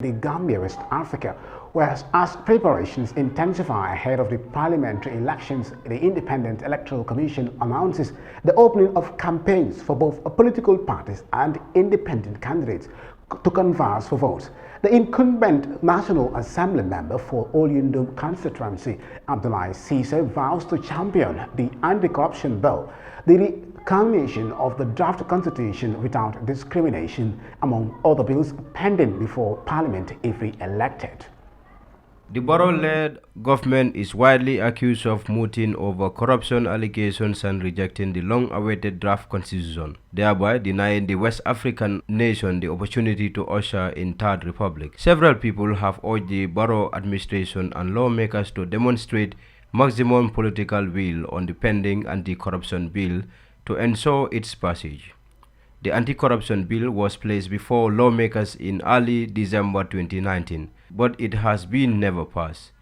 the Gambia, West Africa, whereas as preparations intensify ahead of the parliamentary elections, the Independent Electoral Commission announces the opening of campaigns for both political parties and independent candidates to canvass for votes. The incumbent National Assembly member for Yundum constituency, Abdullah Cisse, vows to champion the anti-corruption bill, the recognition of the draft constitution without discrimination, among other bills pending before Parliament if re-elected. The Barrow-led government is widely accused of mooting over corruption allegations and rejecting the long-awaited draft constitution, thereby denying the West African nation the opportunity to usher in Third Republic. Several people have urged the Barrow administration and lawmakers to demonstrate maximum political will on the pending anti-corruption bill to ensure its passage. The anti-corruption bill was placed before lawmakers in early December 2019, but it has been never passed.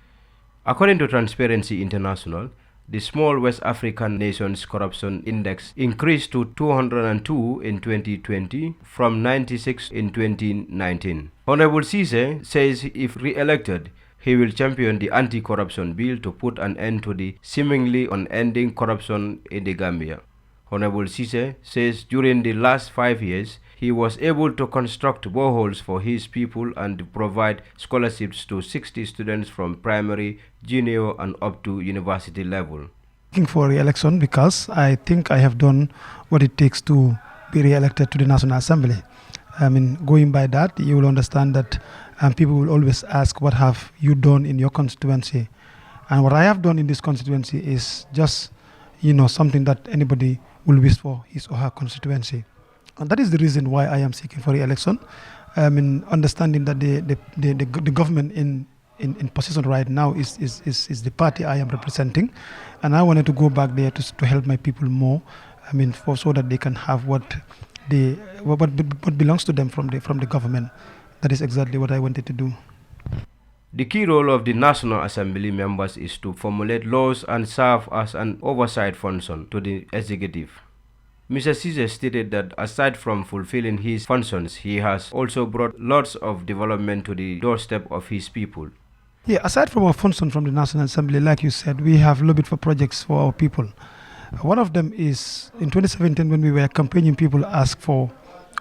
According to Transparency International, the small West African nation's corruption index increased to 202 in 2020 from 96 in 2019. Honorable Cisse says if re-elected, he will champion the anti-corruption bill to put an end to the seemingly unending corruption in the Gambia. Honorable Cisse says during the last 5 years, he was able to construct boreholes for his people and provide scholarships to 60 students from primary, junior, and up to university level. Looking for re-election because I think I have done what it takes to be re-elected to the National Assembly. I mean, going by that, you will understand that people will always ask, what have you done in your constituency? And what I have done in this constituency is just, something that anybody will wish for his or her constituency. And that is the reason why I am seeking for re-election. Understanding that the government in position right now is the party I am representing, and I wanted to go back there to help my people more. So that they can have what belongs to them from the government. That is exactly what I wanted to do. The key role of the National Assembly members is to formulate laws and serve as an oversight function to the executive. Mr. Cisse stated that aside from fulfilling his functions, he has also brought lots of development to the doorstep of his people. Yeah, aside from our function from the National Assembly, like you said, we have lobbied for projects for our people. One of them is in 2017 when we were campaigning, people asked for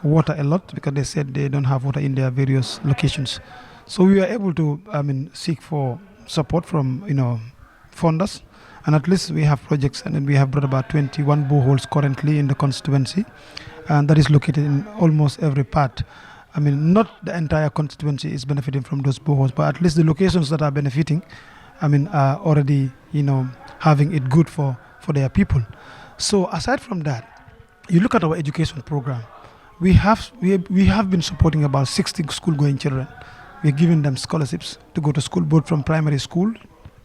water a lot because they said they don't have water in their various locations. So we were able to seek for support from funders, and at least we have projects, and then we have brought about 21 boreholes currently in the constituency, and that is located in almost every part. Not the entire constituency is benefiting from those boreholes, but at least the locations that are benefiting, are already having it good for their people. So aside from that, you look at our education program. We have been supporting about 60 school-going children. We're giving them scholarships to go to school, both from primary school,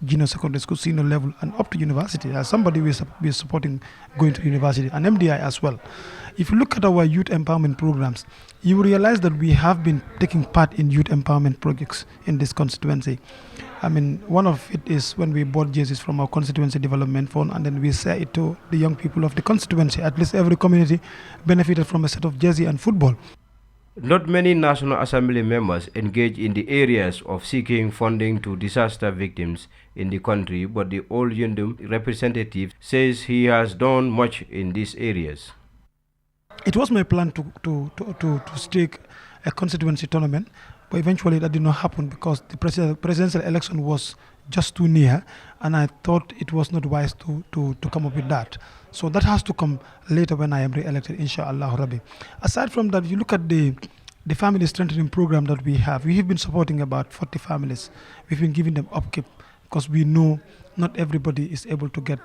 junior secondary school, senior level, and up to university. As somebody we are supporting going to university, and MDI as well. If you look at our youth empowerment programs, you will realize that we have been taking part in youth empowerment projects in this constituency. One of it is when we bought jerseys from our constituency development fund, and then we sell it to the young people of the constituency. At least every community benefited from a set of jersey and football. Not many National Assembly members engage in the areas of seeking funding to disaster victims in the country, but the old Yundum representative says he has done much in these areas. It was my plan to stake a constituency tournament, but eventually that did not happen because the presidential election was just too near, and I thought it was not wise to come up with that. So that has to come later when I am re-elected, inshallah Rabbi. Aside from that, you look at the family strengthening program that we have. We have been supporting about 40 families. We've been giving them upkeep because we know not everybody is able to get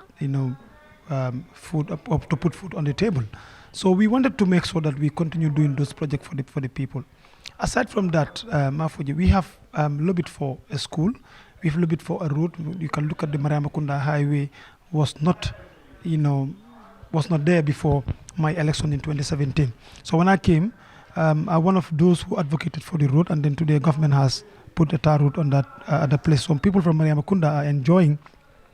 food up to put food on the table. So we wanted to make sure that we continue doing those projects for the people. Aside from that, Mafuji, we have lobbied for a school. We've lobbied for a road. You can look at the Mariamakunda Highway was not there before my election in 2017. So when I came, I'm one of those who advocated for the road, and then today government has put a tar road on that place. So people from Mariamakunda are enjoying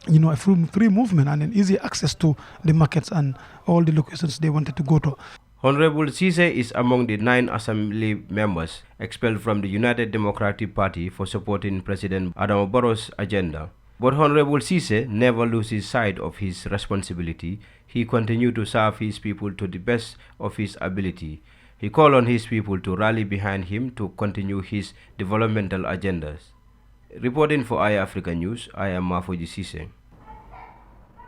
a free movement and an easy access to the markets and all the locations they wanted to go to. Honorable Cisse is among the 9 assembly members expelled from the United Democratic Party for supporting President Adama Barrow's agenda. But Honorable Cisse never loses sight of his responsibility. He continued to serve his people to the best of his ability. He called on his people to rally behind him to continue his developmental agendas. Reporting for Eyeafrica News, I am Mafoji Cisse.